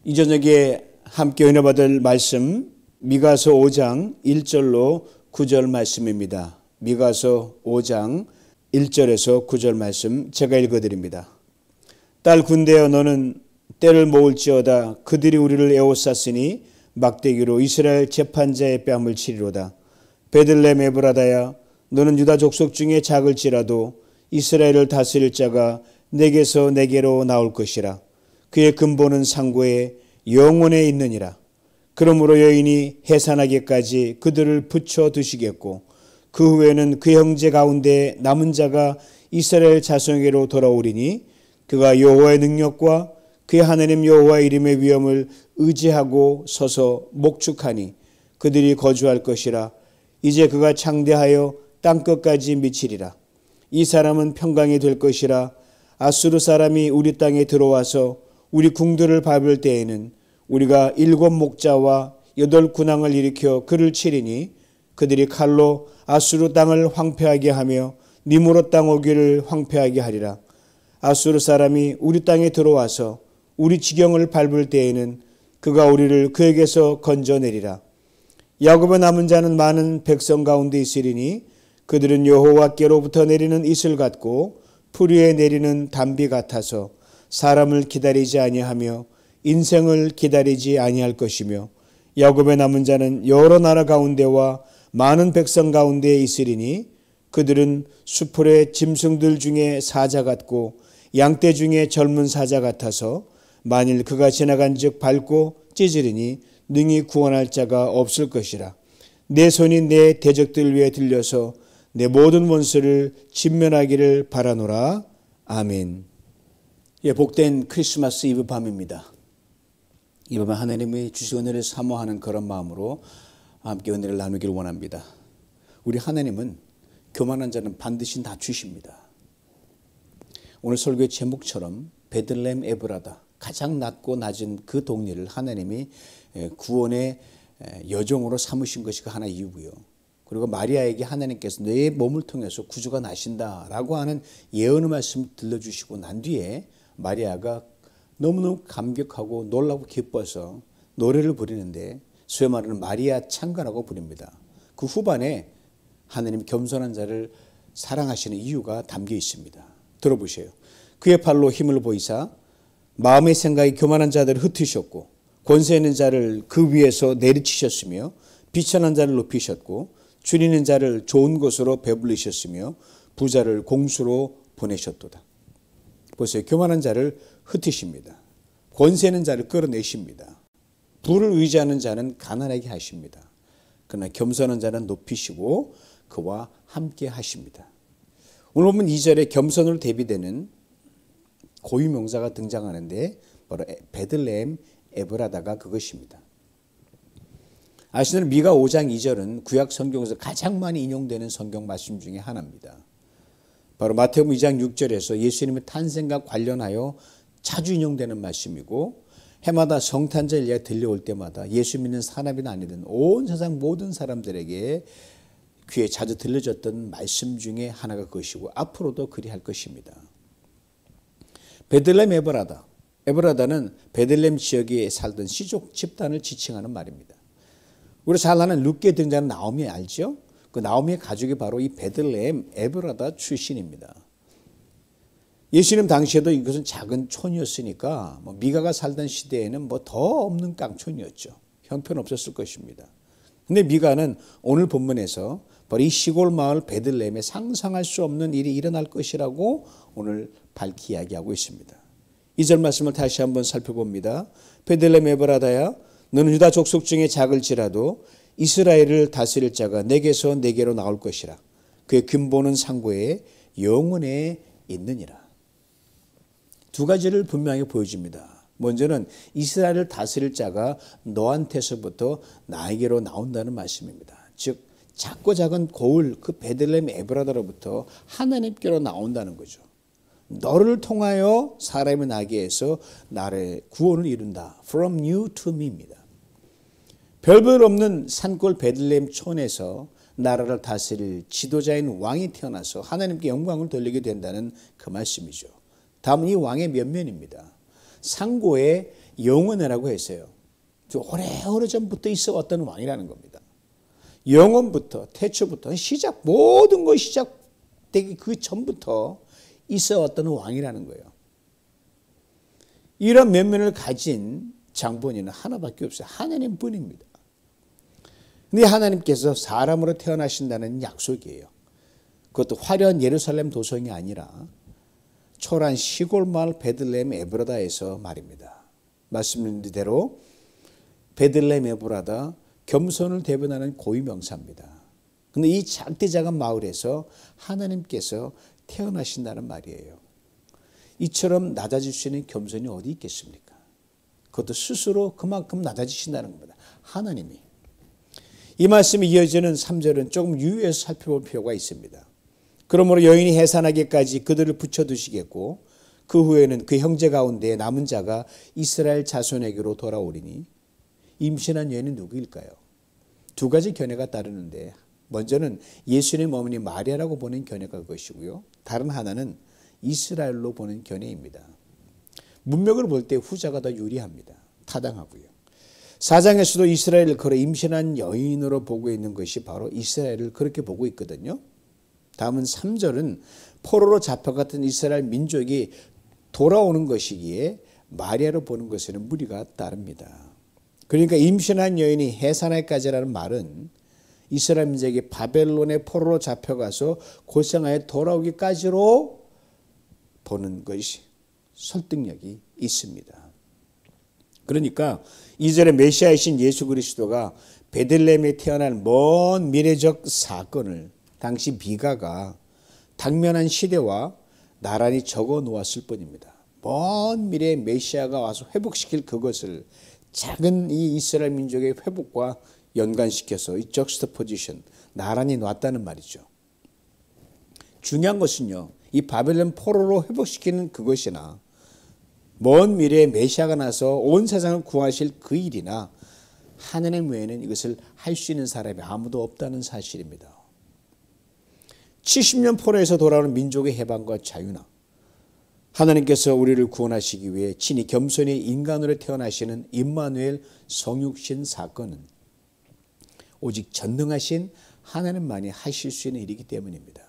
이 저녁에 함께 은혜 받을 말씀 미가서 5장 1절로 9절 말씀입니다. 미가서 5장 1절에서 9절 말씀 제가 읽어드립니다. 딸 군대여 너는 때를 모을지어다. 그들이 우리를 에워쌌으니 막대기로 이스라엘 재판자의 뺨을 치리로다. 베들레헴 에브라다야 너는 유다 족속 중에 작을지라도 이스라엘을 다스릴 자가 내게서 내게로 나올 것이라. 그의 근본은 상고에 영원에 있느니라. 그러므로 여인이 해산하기까지 그들을 붙여 두시겠고 그 후에는 그 형제 가운데 남은 자가 이스라엘 자손에게로 돌아오리니 그가 여호와의 능력과 그의 하나님 여호와의 이름의 위엄을 의지하고 서서 목축하니 그들이 거주할 것이라. 이제 그가 창대하여 땅끝까지 미치리라. 이 사람은 평강이 될 것이라. 아수르 사람이 우리 땅에 들어와서 우리 궁들을 밟을 때에는 우리가 7 목자와 8 군왕을 일으켜 그를 치리니 그들이 칼로 아수르 땅을 황폐하게 하며 니무롯 땅 오기를 황폐하게 하리라. 아수르 사람이 우리 땅에 들어와서 우리 지경을 밟을 때에는 그가 우리를 그에게서 건져내리라. 야곱의 남은 자는 많은 백성 가운데 있으리니 그들은 여호와께로부터 내리는 이슬 같고 풀 위에 내리는 담비 같아서 사람을 기다리지 아니하며 인생을 기다리지 아니할 것이며 야곱의 남은 자는 여러 나라 가운데와 많은 백성 가운데에 있으리니 그들은 수풀의 짐승들 중에 사자 같고 양떼 중에 젊은 사자 같아서 만일 그가 지나간 즉 밟고 찢으리니 능히 구원할 자가 없을 것이라. 내 손이 내 대적들 위에 들려서 내 모든 원수를 진멸하기를 바라노라. 아멘. 예, 복된 크리스마스 이브 밤입니다. 이 밤에 하나님의 주신 은혜를 사모하는 그런 마음으로 함께 은혜를 나누기를 원합니다. 우리 하나님은 교만한 자는 반드시 낮추십니다. 오늘 설교의 제목처럼 베들레헴 에브라다, 가장 낮고 낮은 그 동네를 하나님이 구원의 여정으로 삼으신 것이 하나 이유고요. 그리고 마리아에게 하나님께서 내 몸을 통해서 구주가 나신다라고 하는 예언의 말씀을 들려주시고 난 뒤에 마리아가 너무너무 감격하고 놀라고 기뻐서 노래를 부르는데 소위 말하는 마리아 찬가라고 부릅니다. 그 후반에 하나님 겸손한 자를 사랑하시는 이유가 담겨 있습니다. 들어보세요. 그의 팔로 힘을 보이사 마음의 생각이 교만한 자들을 흩으셨고 권세 있는 자를 그 위에서 내리치셨으며 비천한 자를 높이셨고 줄이는 자를 좋은 곳으로 배불리셨으며 부자를 공수로 보내셨도다. 보세요. 교만한 자를 흩으십니다. 권세 있는 자를 끌어내십니다. 부를 의지하는 자는 가난하게 하십니다. 그러나 겸손한 자는 높이시고 그와 함께 하십니다. 오늘 보면 2절에 겸손으로 대비되는 고유명사가 등장하는데 바로 베들레헴 에브라다가 그것입니다. 아시는 미가 5장 2절은 구약 성경에서 가장 많이 인용되는 성경 말씀 중에 하나입니다. 바로 마태복음 2장 6절에서 예수님의 탄생과 관련하여 자주 인용되는 말씀이고 해마다 성탄절 일야가 들려올 때마다 예수 믿는 사람이나 아니든 온 세상 모든 사람들에게 귀에 자주 들려졌던 말씀 중에 하나가 그것이고 앞으로도 그리할 것입니다. 베들레헴 에브라다. 에브라다는 베들레헴 지역에 살던 시족 집단을 지칭하는 말입니다. 우리 잘 아는 룻기에 등장하는 나오미 알죠? 그 나오미의 가족이 바로 이 베들레헴 에브라다 출신입니다. 예수님 당시에도 이것은 작은 촌이었으니까 미가가 살던 시대에는 더 없는 깡촌이었죠. 형편없었을 것입니다. 근데 미가는 오늘 본문에서 바로 이 시골 마을 베들레헴에 상상할 수 없는 일이 일어날 것이라고 오늘 밝히 이야기하고 있습니다. 2절 말씀을 다시 한번 살펴봅니다. 베들레헴 에브라다야 너는 유다 족속 중에 작을지라도 이스라엘을 다스릴 자가 내게서 내게로 나올 것이라. 그의 근본은 상고에 영원에 있느니라. 두 가지를 분명히 보여줍니다. 먼저는 이스라엘을 다스릴 자가 너한테서부터 나에게로 나온다는 말씀입니다. 즉 작고 작은 고을 그 베들레헴 에브라다로부터 하나님께로 나온다는 거죠. 너를 통하여 사람의 나게에서 나의 구원을 이룬다. From you to me입니다. 별별 없는 산골 베들레헴 촌에서 나라를 다스릴 지도자인 왕이 태어나서 하나님께 영광을 돌리게 된다는 그 말씀이죠. 다음은 이 왕의 면면입니다. 상고에 영원이라고 했어요. 오래오래 전부터 있어 왔던 왕이라는 겁니다. 영원부터, 태초부터, 모든 것이 시작되기 그 전부터 있어 왔던 왕이라는 거예요. 이런 면면을 가진 장본인은 하나밖에 없어요. 하나님 뿐입니다. 근데 하나님께서 사람으로 태어나신다는 약속이에요. 그것도 화려한 예루살렘 도성이 아니라 초라한 시골 마을 베들레헴 에브라다에서 말입니다. 말씀드린 대로 베들레헴 에브라다 겸손을 대변하는 고유명사입니다. 그런데 이 작디작은 마을에서 하나님께서 태어나신다는 말이에요. 이처럼 낮아질 수 있는 겸손이 어디 있겠습니까? 그것도 스스로 그만큼 낮아지신다는 겁니다. 하나님이. 이 말씀이 이어지는 3절은 조금 유의해서 살펴볼 필요가 있습니다. 그러므로 여인이 해산하기까지 그들을 붙여두시겠고 그 후에는 그 형제 가운데 남은 자가 이스라엘 자손에게로 돌아오리니 임신한 여인은 누구일까요? 두 가지 견해가 따르는데 먼저는 예수님 어머니 마리아라고 보는 견해가 그것이고요. 다른 하나는 이스라엘로 보는 견해입니다. 문맥을 볼 때 후자가 더 유리합니다. 타당하고요. 4장에서도 이스라엘을 걸어 임신한 여인으로 보고 있는 것이 바로 이스라엘을 그렇게 보고 있거든요. 다음은 3절은 포로로 잡혀갔던 이스라엘 민족이 돌아오는 것이기에 마리아로 보는 것에는 무리가 따릅니다. 그러니까 임신한 여인이 해산하기까지라는 말은 이스라엘 민족이 바벨론의 포로로 잡혀가서 고생하여 돌아오기까지로 보는 것이 설득력이 있습니다. 그러니까 이전에 메시아이신 예수 그리스도가 베들레헴에 태어난 먼 미래적 사건을 당시 미가가 당면한 시대와 나란히 적어 놓았을 뿐입니다. 먼 미래의 메시아가 와서 회복시킬 그것을 작은 이 이스라엘 민족의 회복과 연관시켜서 이 적스터포지션 나란히 놨다는 말이죠. 중요한 것은요. 이 바벨론 포로로 회복시키는 그것이나 먼 미래에 메시아가 나서 온 세상을 구하실 그 일이나 하나님 외에는 이것을 할 수 있는 사람이 아무도 없다는 사실입니다. 70년 포로에서 돌아오는 민족의 해방과 자유나 하나님께서 우리를 구원하시기 위해 친히 겸손히 인간으로 태어나시는 임마누엘 성육신 사건은 오직 전능하신 하나님만이 하실 수 있는 일이기 때문입니다.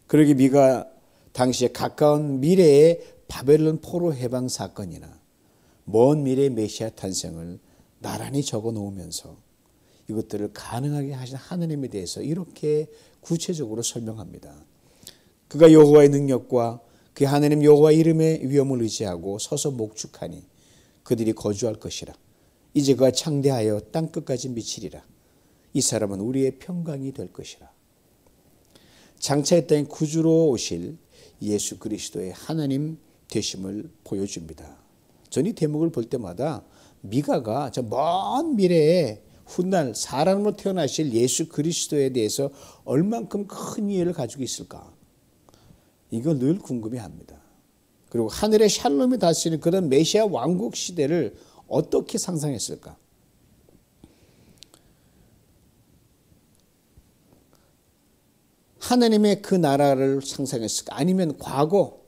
그러기 미가 당시에 가까운 미래의 바벨론 포로 해방 사건이나 먼 미래의 메시아 탄생을 나란히 적어 놓으면서 이것들을 가능하게 하신 하나님에 대해서 이렇게 구체적으로 설명합니다. 그가 여호와의 능력과 그 하나님 여호와 이름의 위엄을 의지하고 서서 목축하니 그들이 거주할 것이라. 이제 그가 창대하여 땅끝까지 미치리라. 이 사람은 우리의 평강이 될 것이라. 장차 이 땅에 구주로 오실 예수 그리스도의 하나님 되심을 보여줍니다. 저는 이 대목을 볼 때마다 미가가 저 먼 미래에 훗날 사람으로 태어나실 예수 그리스도에 대해서 얼만큼 큰 이해를 가지고 있을까? 이걸 늘 궁금해합니다. 그리고 하늘의 샬롬이 다스리는 그런 메시아 왕국 시대를 어떻게 상상했을까? 하나님의 그 나라를 상상했을까? 아니면 과거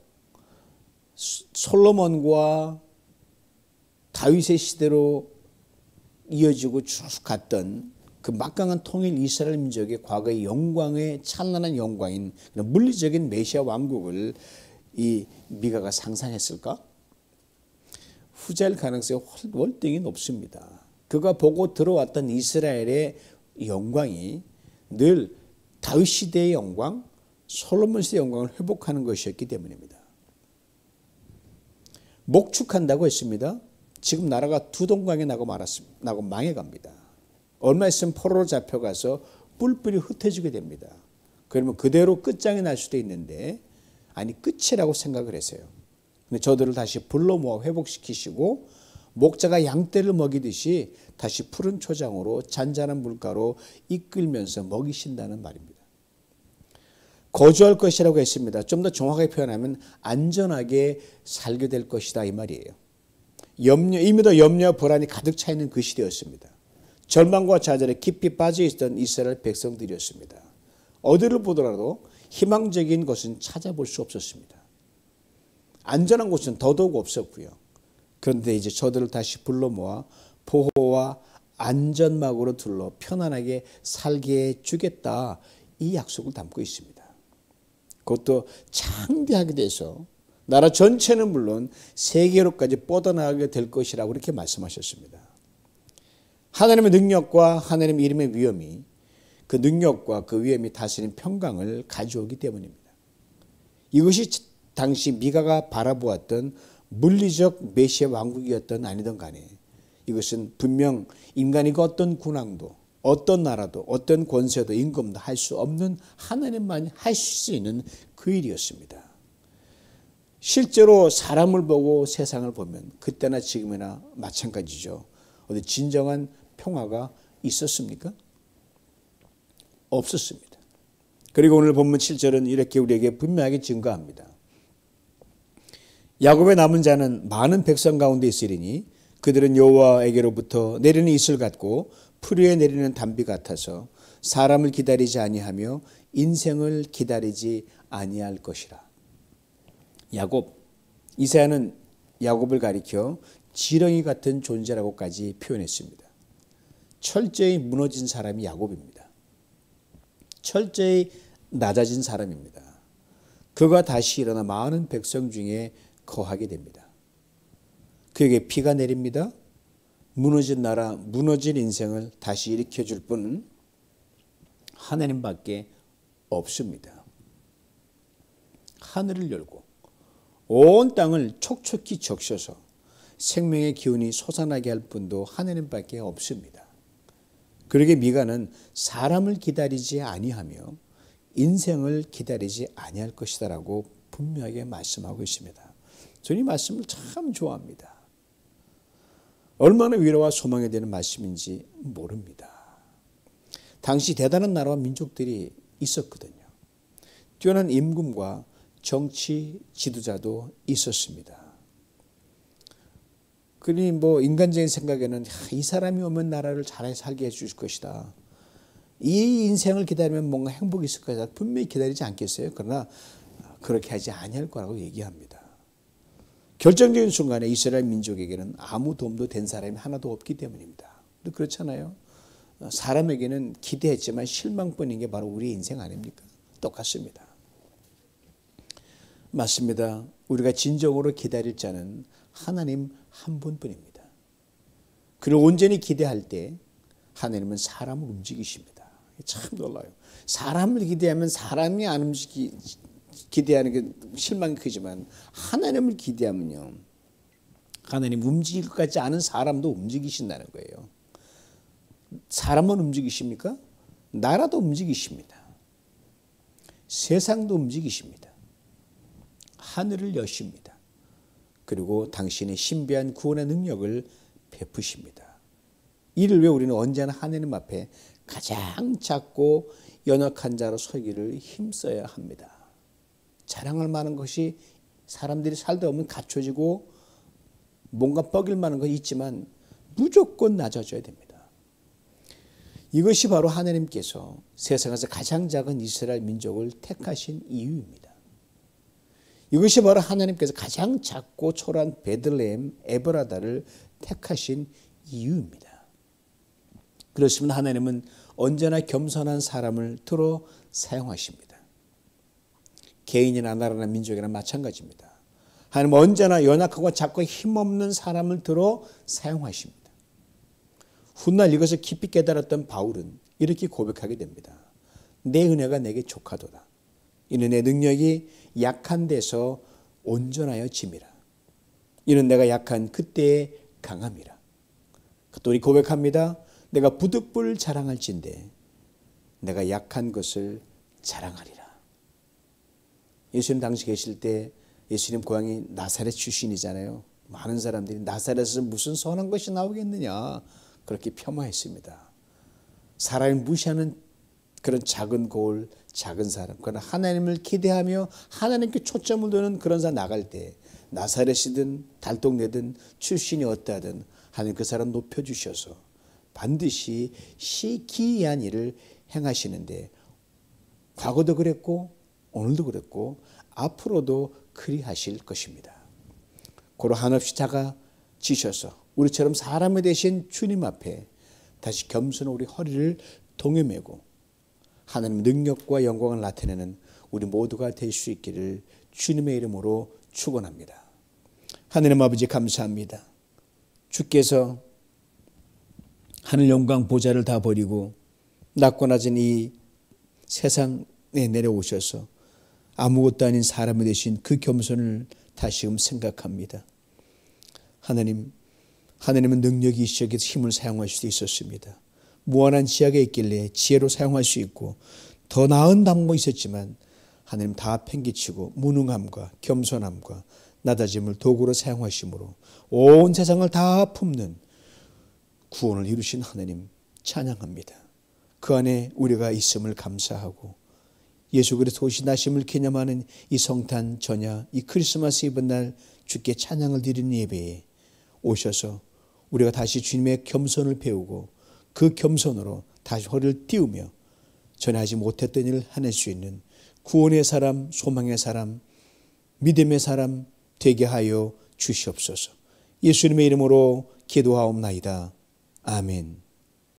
솔로몬과 다윗의 시대로 이어지고 쭉 갔던 그 막강한 통일 이스라엘 민족의 과거의 영광의 찬란한 영광인 물리적인 메시아 왕국을 이 미가가 상상했을까? 후자일 가능성이 월등히 높습니다. 그가 보고 들어왔던 이스라엘의 영광이 늘 다윗 시대의 영광, 솔로몬 시대의 영광을 회복하는 것이었기 때문입니다. 목축한다고 했습니다. 지금 나라가 두 동강에 나고 망해갑니다. 얼마 있으면 포로로 잡혀가서 뿔뿔이 흩어지게 됩니다. 그러면 그대로 끝장이 날 수도 있는데 아니 끝이라고 생각을 했어요. 근데 저들을 다시 불러 모아 회복시키시고 목자가 양떼를 먹이듯이 다시 푸른 초장으로 잔잔한 물가로 이끌면서 먹이신다는 말입니다. 거주할 것이라고 했습니다. 좀 더 정확하게 표현하면 안전하게 살게 될 것이다 이 말이에요. 이미 더 염려와 불안이 가득 차 있는 그 시대였습니다. 절망과 좌절에 깊이 빠져 있던 이스라엘 백성들이었습니다. 어디를 보더라도 희망적인 것은 찾아볼 수 없었습니다. 안전한 곳은 더더욱 없었고요. 그런데 이제 저들을 다시 불러 모아 보호와 안전막으로 둘러 편안하게 살게 해주겠다. 이 약속을 담고 있습니다. 그것도 창대하게 돼서 나라 전체는 물론 세계로까지 뻗어나가게 될 것이라고 이렇게 말씀하셨습니다. 하나님의 능력과 하나님 이름의 위엄이 그 능력과 그 위엄이 다스린 평강을 가져오기 때문입니다. 이것이 당시 미가가 바라보았던 물리적 메시아 왕국이었던 아니던 간에 이것은 분명 인간이 그 어떤 군왕도 어떤 나라도 어떤 권세도 임금도 할 수 없는 하나님만이 하실 수 있는 그 일이었습니다. 실제로 사람을 보고 세상을 보면 그때나 지금이나 마찬가지죠. 어디 진정한 평화가 있었습니까? 없었습니다. 그리고 오늘 본문 7절은 이렇게 우리에게 분명하게 증거합니다. 야곱의 남은 자는 많은 백성 가운데 있으리니 그들은 여호와에게로부터 내리는 이슬 같고 풀 위에 내리는 담비 같아서 사람을 기다리지 아니하며 인생을 기다리지 아니할 것이라. 야곱, 이사야는 야곱을 가리켜 지렁이 같은 존재라고까지 표현했습니다. 철저히 무너진 사람이 야곱입니다. 철저히 낮아진 사람입니다. 그가 다시 일어나 많은 백성 중에 거하게 됩니다. 그에게 비가 내립니다. 무너진 나라, 무너진 인생을 다시 일으켜줄 분은 하나님밖에 없습니다. 하늘을 열고 온 땅을 촉촉히 적셔서 생명의 기운이 솟아나게 할 분도 하나님밖에 없습니다. 그러게 미가는 사람을 기다리지 아니하며 인생을 기다리지 아니할 것이다라고 분명하게 말씀하고 있습니다. 저는 이 말씀을 참 좋아합니다. 얼마나 위로와 소망이 되는 말씀인지 모릅니다. 당시 대단한 나라와 민족들이 있었거든요. 뛰어난 임금과 정치 지도자도 있었습니다. 그러니 인간적인 생각에는 이 사람이 오면 나라를 잘 살게 해줄 것이다. 이 인생을 기다리면 뭔가 행복이 있을 것이다. 분명히 기다리지 않겠어요. 그러나 그렇게 하지 아니할 거라고 얘기합니다. 결정적인 순간에 이스라엘 민족에게는 아무 도움도 된 사람이 하나도 없기 때문입니다. 그렇잖아요. 사람에게는 기대했지만 실망뿐인 게 바로 우리의 인생 아닙니까? 똑같습니다. 맞습니다. 우리가 진정으로 기다릴 자는 하나님 한 분뿐입니다. 그를 온전히 기대할 때 하나님은 사람을 움직이십니다. 참 놀라요. 사람을 기대하면 사람이 안 기대하는 게 실망이 크지만 하나님을 기대하면요, 하나님 움직일 것 같지 않은 사람도 움직이신다는 거예요. 사람은 움직이십니까? 나라도 움직이십니다. 세상도 움직이십니다. 하늘을 여십니다. 그리고 당신의 신비한 구원의 능력을 베푸십니다. 이를 위해 우리는 언제나 하나님 앞에 가장 작고 연약한 자로 서기를 힘써야 합니다. 자랑할 만한 것이 사람들이 살다 보면 갖춰지고 뭔가 뻐길 만한 것이 있지만 무조건 낮아져야 됩니다. 이것이 바로 하나님께서 세상에서 가장 작은 이스라엘 민족을 택하신 이유입니다. 이것이 바로 하나님께서 가장 작고 초라한 베들레헴 에브라다를 택하신 이유입니다. 그렇습니다. 하나님은 언제나 겸손한 사람을 들어 사용하십니다. 개인이나 나라나 민족이나 마찬가지입니다. 하나님은 언제나 연약하고 작고 힘없는 사람을 들어 사용하십니다. 훗날 이것을 깊이 깨달았던 바울은 이렇게 고백하게 됩니다. 내 은혜가 내게 족하도다. 이는 내 능력이 약한 데서 온전하여 짐이라. 이는 내가 약한 그때의 강함이라. 또 우리 고백합니다. 내가 부득불 자랑할진대 내가 약한 것을 자랑하리라. 예수님 당시 계실 때 예수님 고향이 나사렛 출신이잖아요. 많은 사람들이 나사렛에서 무슨 선한 것이 나오겠느냐 그렇게 폄하했습니다. 사람이 무시하는 그런 작은 고을, 작은 사람, 그러나 하나님을 기대하며 하나님께 초점을 두는 그런 사람 나갈 때 나사렛이든 달동네든 출신이 어떠하든 하나님 그 사람 높여주셔서 반드시 기이한 일을 행하시는데 과거도 그랬고 오늘도 그랬고 앞으로도 그리하실 것입니다. 고로 한없이 작아 지셔서 우리처럼 사람이 되신 주님 앞에 다시 겸손한 우리 허리를 동여매고 하나님의 능력과 영광을 나타내는 우리 모두가 될 수 있기를 주님의 이름으로 축원합니다. 하나님 아버지 감사합니다. 주께서 하늘 영광 보좌를 다 버리고 낮고 낮은 이 세상에 내려오셔서 아무것도 아닌 사람이 되신 그 겸손을 다시금 생각합니다. 하나님은 능력이 있으셔서 힘을 사용할 수도 있었습니다. 무한한 지하가 있길래 지혜로 사용할 수 있고 더 나은 방법이 있었지만 하나님 다 팽개치고 무능함과 겸손함과 낮아짐을 도구로 사용하심으로 온 세상을 다 품는 구원을 이루신 하나님 찬양합니다. 그 안에 우리가 있음을 감사하고 예수 그리스도 오신 나심을 기념하는 이 성탄 전야 이 크리스마스 이브 날 주께 찬양을 드리는 예배에 오셔서 우리가 다시 주님의 겸손을 배우고 그 겸손으로 다시 허리를 띄우며 전하지 못했던 일을 해낼 수 있는 구원의 사람, 소망의 사람, 믿음의 사람 되게 하여 주시옵소서. 예수님의 이름으로 기도하옵나이다. 아멘.